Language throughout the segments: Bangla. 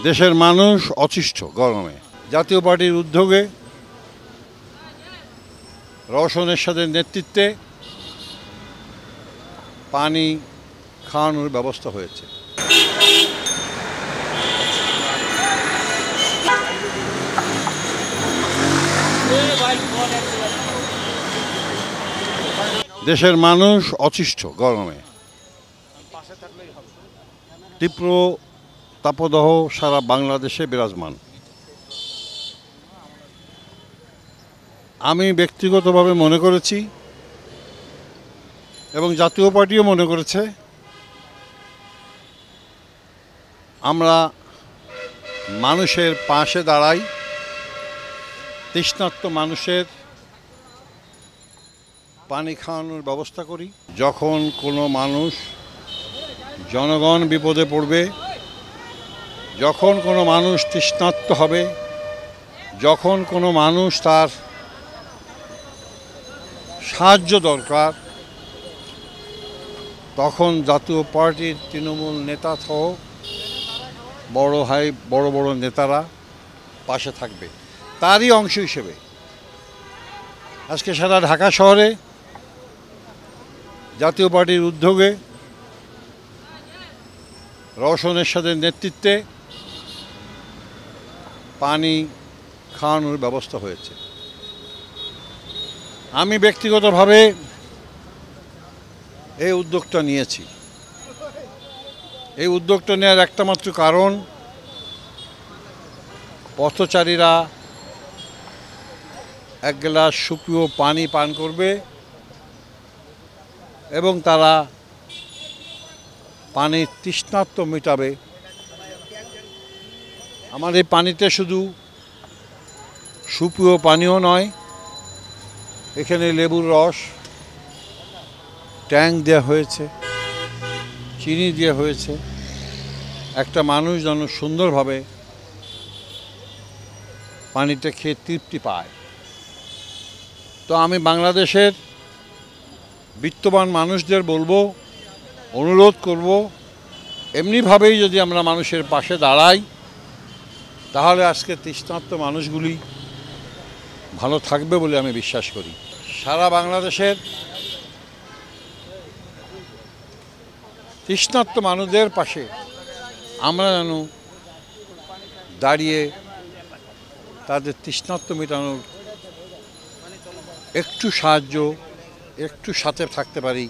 দেশের মানুষ অতিষ্ঠ গরমে। জাতীয় পার্টির উদ্যোগে রওশন এরশাদের নেতৃত্বে পানি খাওয়ানোর ব্যবস্থা হয়েছে। দেশের মানুষ অতিষ্ঠ গরমে। তীব্র তাপদাহ সারা বাংলাদেশে বিরাজমান। আমি ব্যক্তিগতভাবে মনে করেছি এবং জাতীয় পার্টিও মনে করেছে আমরা মানুষের পাশে দাঁড়াই, তৃষ্ণার্ত মানুষের পানি খাওয়ানোর ব্যবস্থা করি। যখন কোনো মানুষ, জনগণ বিপদে পড়বে, যখন কোনো মানুষ তৃষ্ণার্ত হবে, যখন কোনো মানুষ তার সাহায্য দরকার, তখন জাতীয় পার্টির তৃণমূল নেতা সহ বড় বড় নেতারা পাশে থাকবে। তারই অংশ হিসেবে আজকে সারা ঢাকা শহরে জাতীয় পার্টির উদ্যোগে রওশন এরশাদের নেতৃত্বে পানি খাওয়ানোর ব্যবস্থা হয়েছে। আমি ব্যক্তিগতভাবে এই উদ্যোগটা নিয়েছি। এই উদ্যোগটা নেওয়ার একটা মাত্র কারণ, পথচারীরা এক গ্লাস সুপেয় পানি পান করবে এবং তারা পানির তৃষ্ণার্ত মেটাবে। আমার এই পানিতে শুধু সুপেয় পানীয় নয়, এখানে লেবুর রস, ট্যাং দেওয়া হয়েছে, চিনি দেওয়া হয়েছে, একটা মানুষ যেন সুন্দরভাবে পানিটা খেয়ে তৃপ্তি পায়। তো আমি বাংলাদেশের বিত্তবান মানুষদের বলবো, অনুরোধ করব, এমনিভাবেই যদি আমরা মানুষের পাশে দাঁড়াই, তাহলে আজকে তৃষ্ণার্ত মানুষগুলি ভালো থাকবে বলে আমি বিশ্বাস করি। সারা বাংলাদেশের তৃষ্ণার্ত মানুষদের পাশে আমরা যেন দাঁড়িয়ে তাদের তৃষ্ণার্ত মেটানোর একটু সাহায্য, একটু সাথে থাকতে পারি,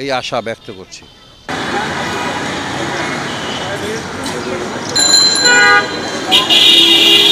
এই আশা ব্যক্ত করছি।